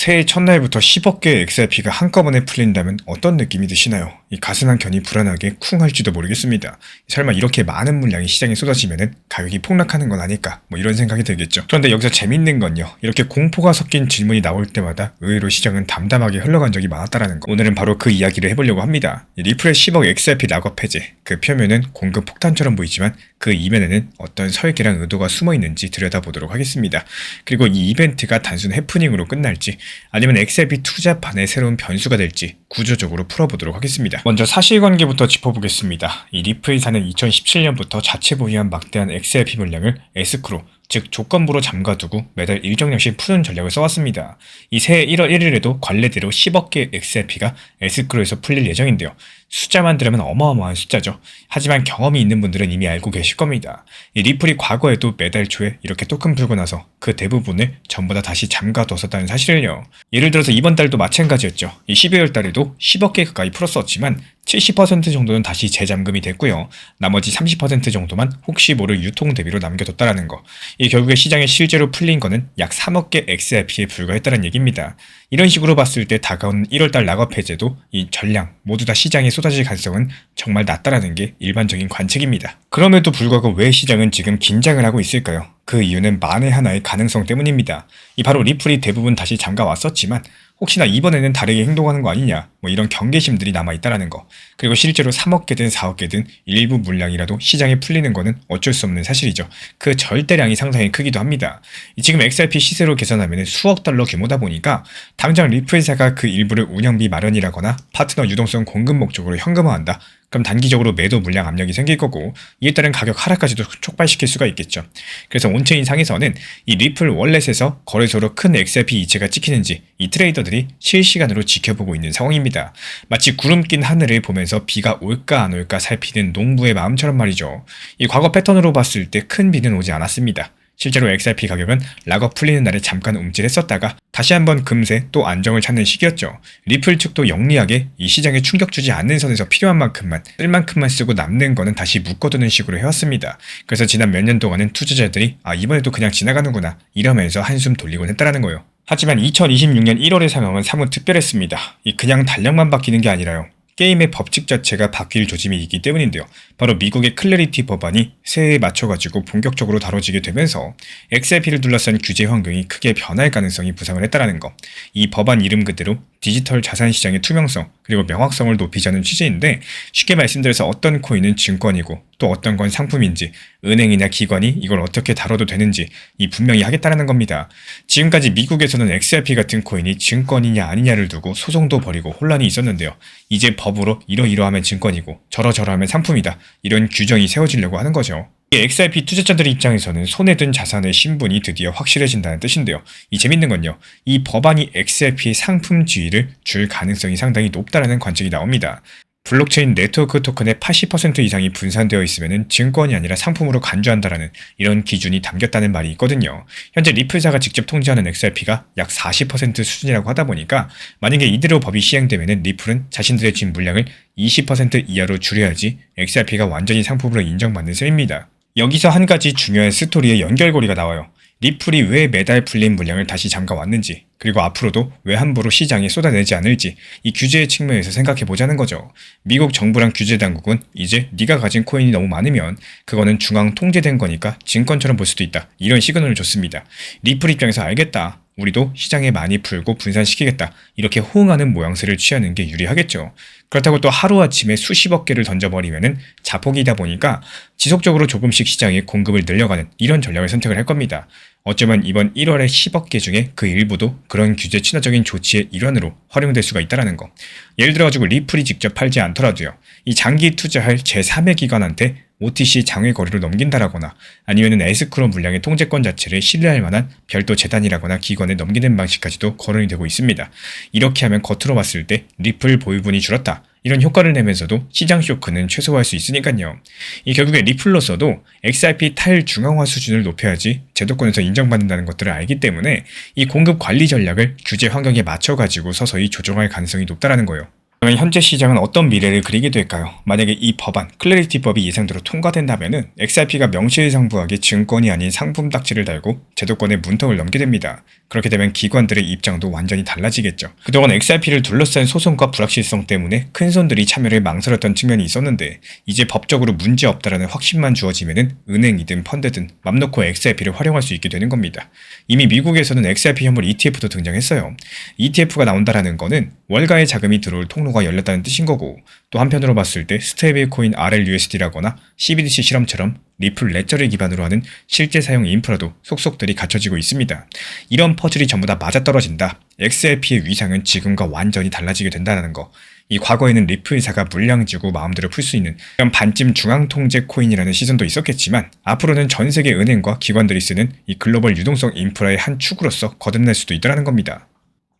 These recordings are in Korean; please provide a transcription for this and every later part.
새해 첫날부터 10억 개의 XRP가 한꺼번에 풀린다면 어떤 느낌이 드시나요? 이 가슴 한켠이 불안하게 쿵 할지도 모르겠습니다. 설마 이렇게 많은 물량이 시장에 쏟아지면 가격이 폭락하는 건 아닐까? 이런 생각이 들겠죠. 그런데 여기서 재밌는 건요. 이렇게 공포가 섞인 질문이 나올 때마다 의외로 시장은 담담하게 흘러간 적이 많았다는 거. 오늘은 바로 그 이야기를 해보려고 합니다. 리플의 10억 XRP 락업 해제. 그 표면은 공급 폭탄처럼 보이지만 그 이면에는 어떤 설계랑 의도가 숨어 있는지 들여다보도록 하겠습니다. 그리고 이 이벤트가 단순 해프닝으로 끝날지 아니면 XRP 투자판의 새로운 변수가 될지 구조적으로 풀어보도록 하겠습니다. 먼저 사실관계부터 짚어보겠습니다. 이 리플사는 2017년부터 자체 보유한 막대한 XRP 물량을 에스크로, 즉 조건부로 잠가두고 매달 일정량씩 푸는 전략을 써왔습니다. 이 새해 1월 1일에도 관례대로 10억 개의 XRP가 에스크로에서 풀릴 예정인데요. 숫자만 들으면 어마어마한 숫자죠. 하지만 경험이 있는 분들은 이미 알고 계실 겁니다. 이 리플이 과거에도 매달 초에 이렇게 토큰 풀고 나서 그 대부분을 전부 다 다시 잠가뒀었다는 사실을요. 예를 들어서 이번 달도 마찬가지였죠. 이 12월 달에도 10억 개 가까이 풀었었지만 70% 정도는 다시 재잠금이 됐고요. 나머지 30% 정도만 혹시 모를 유통 대비로 남겨뒀다라는 거. 이 결국에 시장에 실제로 풀린 거는 약 3억 개 XRP에 불과했다는 얘기입니다. 이런 식으로 봤을 때 다가오는 1월달 락업 해제도 이 전량 모두 다 시장에 쏟아질 가능성은 정말 낮다라는 게 일반적인 관측입니다. 그럼에도 불구하고 왜 시장은 지금 긴장을 하고 있을까요? 그 이유는 만에 하나의 가능성 때문입니다. 이 바로 리플이 대부분 다시 잠가왔었지만 혹시나 이번에는 다르게 행동하는 거 아니냐 이런 경계심들이 남아있다라는 거. 그리고 실제로 3억 개든 4억 개든 일부 물량이라도 시장에 풀리는 거는 어쩔 수 없는 사실이죠. 그 절대량이 상당히 크기도 합니다. 지금 XRP 시세로 계산하면 수억 달러 규모다 보니까 당장 리플사가 그 일부를 운영비 마련이라거나 파트너 유동성 공급 목적으로 현금화한다. 그럼 단기적으로 매도 물량 압력이 생길 거고 이에 따른 가격 하락까지도 촉발시킬 수가 있겠죠. 그래서 온체인 상에서는 이 리플 월렛에서 거래소로 큰 XRP 이체가 찍히는지 이 트레이더들이 실시간으로 지켜보고 있는 상황입니다. 마치 구름 낀 하늘을 보면서 비가 올까 안 올까 살피는 농부의 마음처럼 말이죠. 이 과거 패턴으로 봤을 때 큰 비는 오지 않았습니다. 실제로 XRP 가격은 락업 풀리는 날에 잠깐 움찔했었다가 다시 한번 금세 또 안정을 찾는 시기였죠. 리플 측도 영리하게 이 시장에 충격 주지 않는 선에서 필요한 만큼만 쓸 만큼만 쓰고 남는 거는 다시 묶어두는 식으로 해왔습니다. 그래서 지난 몇 년 동안은 투자자들이 이번에도 그냥 지나가는구나 이러면서 한숨 돌리곤 했다라는 거예요. 하지만 2026년 1월의 상황은 사뭇 특별했습니다. 이 그냥 달력만 바뀌는 게 아니라요. 게임의 법칙 자체가 바뀔 조짐이 있기 때문인데요. 바로 미국의 클래리티 법안이 새해에 맞춰가지고 본격적으로 다뤄지게 되면서 XRP를 둘러싼 규제 환경이 크게 변할 가능성이 부상을 했다는 거. 이 법안 이름 그대로 디지털 자산 시장의 투명성 그리고 명확성을 높이자는 취지인데 쉽게 말씀드려서 어떤 코인은 증권이고 또 어떤 건 상품인지 은행이나 기관이 이걸 어떻게 다뤄도 되는지 이 분명히 하겠다는 겁니다. 지금까지 미국에서는 XRP 같은 코인이 증권이냐 아니냐를 두고 소송도 벌이고 혼란이 있었는데요. 이제 법으로 이러이러하면 증권이고 저러저러하면 상품이다. 이런 규정이 세워지려고 하는 거죠. XRP 투자자들 입장에서는 손에 든 자산의 신분이 드디어 확실해진다는 뜻인데요. 이 재밌는 건요. 이 법안이 XRP의 상품 지위를 줄 가능성이 상당히 높다는 관측이 나옵니다. 블록체인 네트워크 토큰의 80% 이상이 분산되어 있으면 증권이 아니라 상품으로 간주한다라는 이런 기준이 담겼다는 말이 있거든요. 현재 리플사가 직접 통제하는 XRP가 약 40% 수준이라고 하다 보니까 만약에 이대로 법이 시행되면 리플은 자신들의 진 물량을 20% 이하로 줄여야지 XRP가 완전히 상품으로 인정받는 셈입니다. 여기서 한 가지 중요한 스토리의 연결고리가 나와요. 리플이 왜 매달 풀린 물량을 다시 잠가왔는지 그리고 앞으로도 왜 함부로 시장에 쏟아내지 않을지 이 규제의 측면에서 생각해보자는 거죠. 미국 정부랑 규제당국은 이제 네가 가진 코인이 너무 많으면 그거는 중앙 통제된 거니까 증권처럼 볼 수도 있다. 이런 시그널을 줬습니다. 리플 입장에서 알겠다. 우리도 시장에 많이 풀고 분산시키겠다. 이렇게 호응하는 모양새를 취하는 게 유리하겠죠. 그렇다고 또 하루아침에 수십억 개를 던져버리면 자폭이다 보니까 지속적으로 조금씩 시장에 공급을 늘려가는 이런 전략을 선택을 할 겁니다. 어쩌면 이번 1월에 10억 개 중에 그 일부도 그런 규제 친화적인 조치의 일환으로 활용될 수가 있다는 거. 예를 들어가지고 리플이 직접 팔지 않더라도요. 이 장기 투자할 제3의 기관한테 OTC 장외 거래를 넘긴다라거나 아니면은 에스크로 물량의 통제권 자체를 신뢰할 만한 별도 재단이라거나 기관에 넘기는 방식까지도 거론이 되고 있습니다. 이렇게 하면 겉으로 봤을 때 리플 보유분이 줄었다. 이런 효과를 내면서도 시장 쇼크는 최소화할 수 있으니까요. 이 결국에 리플로서도 XRP 탈중앙화 수준을 높여야지 제도권에서 인정받는다는 것들을 알기 때문에 이 공급 관리 전략을 규제 환경에 맞춰가지고 서서히 조정할 가능성이 높다라는 거예요. 그러면 현재 시장은 어떤 미래를 그리게 될까요? 만약에 이 법안, 클래리티법이 예상대로 통과된다면은 XRP가 명실상부하게 증권이 아닌 상품 딱지를 달고 제도권의 문턱을 넘게 됩니다. 그렇게 되면 기관들의 입장도 완전히 달라지겠죠. 그동안 XRP를 둘러싼 소송과 불확실성 때문에 큰 손들이 참여를 망설였던 측면이 있었는데 이제 법적으로 문제 없다라는 확신만 주어지면은 은행이든 펀드든 맘 놓고 XRP를 활용할 수 있게 되는 겁니다. 이미 미국에서는 XRP 현물 ETF도 등장했어요. ETF가 나온다라는 거는 월가의 자금이 들어올 통로가 열렸다는 뜻인 거고, 또 한편으로 봤을 때 스테이블 코인 RLUSD라거나 CBDC 실험처럼 리플 레저를 기반으로 하는 실제 사용 인프라도 속속들이 갖춰지고 있습니다. 이런 퍼즐이 전부 다 맞아떨어진다. XRP의 위상은 지금과 완전히 달라지게 된다는 거. 이 과거에는 리플사가 물량 주고 마음대로 풀 수 있는 이런 반쯤 중앙통제 코인이라는 시선도 있었겠지만, 앞으로는 전 세계 은행과 기관들이 쓰는 이 글로벌 유동성 인프라의 한 축으로서 거듭날 수도 있다는 겁니다.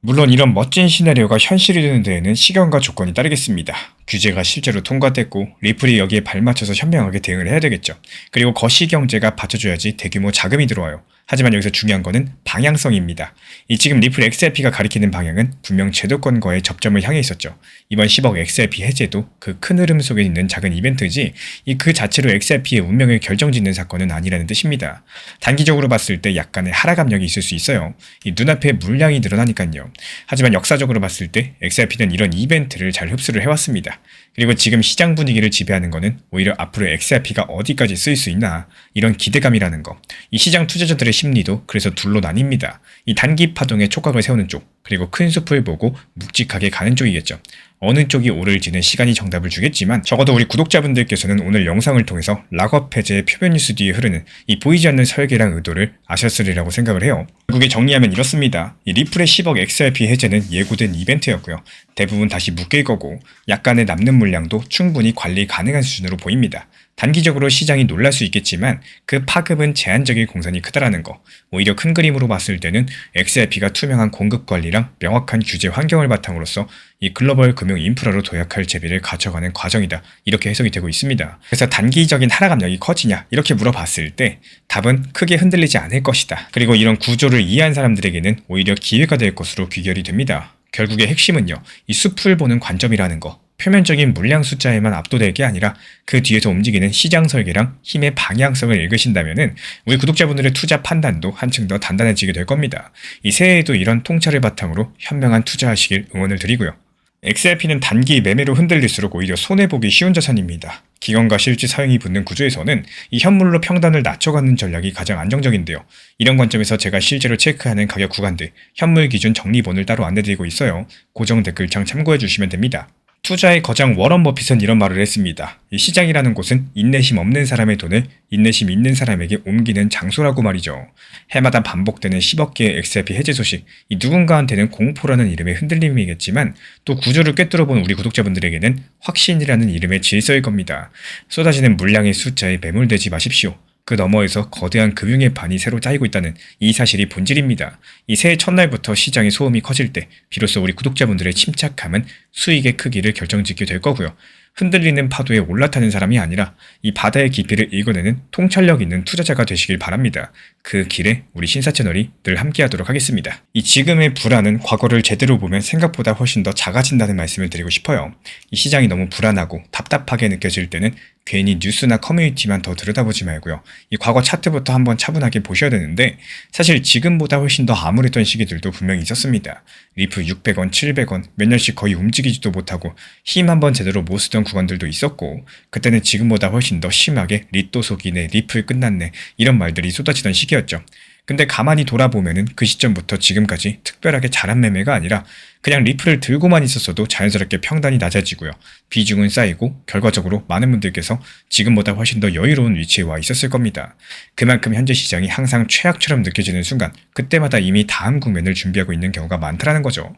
물론 이런 멋진 시나리오가 현실이 되는 데에는 시간과 조건이 따르겠습니다. 규제가 실제로 통과됐고 리플이 여기에 발맞춰서 현명하게 대응을 해야 되겠죠. 그리고 거시경제가 받쳐줘야지 대규모 자금이 들어와요. 하지만 여기서 중요한 거는 방향성입니다. 이 지금 리플 XRP가 가리키는 방향은 분명 제도권과의 접점을 향해 있었죠. 이번 10억 XRP 해제도 그 큰 흐름 속에 있는 작은 이벤트지 그 자체로 XRP의 운명을 결정짓는 사건은 아니라는 뜻입니다. 단기적으로 봤을 때 약간의 하락 압력이 있을 수 있어요. 이 눈앞에 물량이 늘어나니까요. 하지만 역사적으로 봤을 때 XRP는 이런 이벤트를 잘 흡수를 해왔습니다. 그리고 지금 시장 분위기를 지배하는 거는 오히려 앞으로 XRP가 어디까지 쓰일 수 있나, 이런 기대감이라는 거. 이 시장 투자자들의 심리도 그래서 둘로 나뉩니다. 이 단기 파동에 촉각을 세우는 쪽, 그리고 큰 숲을 보고 묵직하게 가는 쪽이겠죠. 어느 쪽이 오를지는 시간이 정답을 주겠지만, 적어도 우리 구독자분들께서는 오늘 영상을 통해서 락업 해제의 표면 뉴스 뒤에 흐르는 이 보이지 않는 설계랑 의도를 아셨으리라고 생각을 해요. 결국에 정리하면 이렇습니다. 이 리플의 10억 XRP 해제는 예고된 이벤트였고요. 대부분 다시 묶일 거고, 약간의 남는 물량도 충분히 관리 가능한 수준으로 보입니다. 단기적으로 시장이 놀랄 수 있겠지만 그 파급은 제한적인 공산이 크다라는 거. 오히려 큰 그림으로 봤을 때는 XRP가 투명한 공급 관리랑 명확한 규제 환경을 바탕으로서 이 글로벌 금융 인프라로 도약할 제비를 갖춰가는 과정이다. 이렇게 해석이 되고 있습니다. 그래서 단기적인 하락 압력이 커지냐? 이렇게 물어봤을 때 답은 크게 흔들리지 않을 것이다. 그리고 이런 구조를 이해한 사람들에게는 오히려 기회가 될 것으로 귀결이 됩니다. 결국의 핵심은요, 이 숲을 보는 관점이라는 거. 표면적인 물량 숫자에만 압도될 게 아니라 그 뒤에서 움직이는 시장 설계랑 힘의 방향성을 읽으신다면은 우리 구독자분들의 투자 판단도 한층 더 단단해지게 될 겁니다. 이 새해에도 이런 통찰을 바탕으로 현명한 투자하시길 응원을 드리고요. XRP는 단기 매매로 흔들릴수록 오히려 손해보기 쉬운 자산입니다. 기관과 실제 사용이 붙는 구조에서는 이 현물로 평단을 낮춰가는 전략이 가장 안정적인데요. 이런 관점에서 제가 실제로 체크하는 가격 구간들, 현물 기준 정리본을 따로 안내드리고 있어요. 고정 댓글창 참고해 주시면 됩니다. 투자의 거장 워런 버핏은 이런 말을 했습니다. 이 시장이라는 곳은 인내심 없는 사람의 돈을 인내심 있는 사람에게 옮기는 장소라고 말이죠. 해마다 반복되는 10억 개의 XRP 해제 소식, 이 누군가한테는 공포라는 이름의 흔들림이겠지만 또 구조를 꿰뚫어본 우리 구독자분들에게는 확신이라는 이름의 질서일 겁니다. 쏟아지는 물량의 숫자에 매몰되지 마십시오. 그 너머에서 거대한 금융의 판이 새로 짜이고 있다는 이 사실이 본질입니다. 이 새해 첫날부터 시장의 소음이 커질 때 비로소 우리 구독자분들의 침착함은 수익의 크기를 결정짓게 될 거고요. 흔들리는 파도에 올라타는 사람이 아니라 이 바다의 깊이를 읽어내는 통찰력 있는 투자자가 되시길 바랍니다. 그 길에 우리 신사 채널이 늘 함께하도록 하겠습니다. 이 지금의 불안은 과거를 제대로 보면 생각보다 훨씬 더 작아진다는 말씀을 드리고 싶어요. 이 시장이 너무 불안하고 답답하게 느껴질 때는 괜히 뉴스나 커뮤니티만 더 들여다보지 말고요. 이 과거 차트부터 한번 차분하게 보셔야 되는데, 사실 지금보다 훨씬 더 암울했던 시기들도 분명히 있었습니다. 리플 600원, 700원 몇 년씩 거의 움직이지도 못하고 힘 한번 제대로 못 쓰던 구간들도 있었고, 그때는 지금보다 훨씬 더 심하게 리또 속이네, 리플 끝났네 이런 말들이 쏟아지던 시기였죠. 근데 가만히 돌아보면은 그 시점부터 지금까지 특별하게 잘한 매매가 아니라 그냥 리플을 들고만 있었어도 자연스럽게 평단이 낮아지고요. 비중은 쌓이고 결과적으로 많은 분들께서 지금보다 훨씬 더 여유로운 위치에 와 있었을 겁니다. 그만큼 현재 시장이 항상 최악처럼 느껴지는 순간, 그때마다 이미 다음 국면을 준비하고 있는 경우가 많다라는 거죠.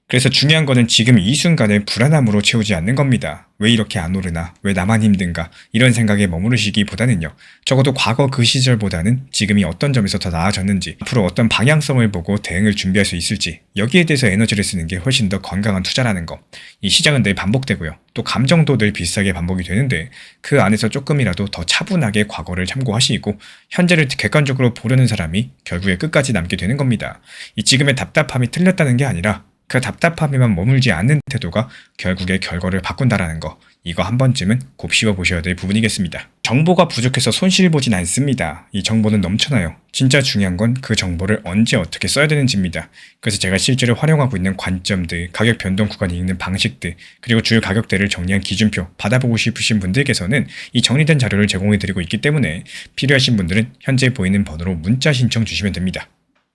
그래서 중요한 거는 지금 이 순간을 불안함으로 채우지 않는 겁니다. 왜 이렇게 안 오르나? 왜 나만 힘든가? 이런 생각에 머무르시기보다는요. 적어도 과거 그 시절보다는 지금이 어떤 점에서 더 나아졌는지, 앞으로 어떤 방향성을 보고 대응을 준비할 수 있을지, 여기에 대해서 에너지를 쓰는 게 훨씬 더 건강한 투자라는 거. 이 시장은 늘 반복되고요. 또 감정도 늘 비슷하게 반복이 되는데 그 안에서 조금이라도 더 차분하게 과거를 참고하시고 현재를 객관적으로 보려는 사람이 결국에 끝까지 남게 되는 겁니다. 이 지금의 답답함이 틀렸다는 게 아니라 그 답답함에만 머물지 않는 태도가 결국에 결과를 바꾼다라는 거, 이거 한 번쯤은 곱씹어 보셔야 될 부분이겠습니다. 정보가 부족해서 손실 보진 않습니다. 이 정보는 넘쳐나요. 진짜 중요한 건 그 정보를 언제 어떻게 써야 되는지입니다. 그래서 제가 실제로 활용하고 있는 관점들, 가격 변동 구간이 읽는 방식들, 그리고 주요 가격대를 정리한 기준표 받아보고 싶으신 분들께서는 이 정리된 자료를 제공해드리고 있기 때문에 필요하신 분들은 현재 보이는 번호로 문자 신청 주시면 됩니다.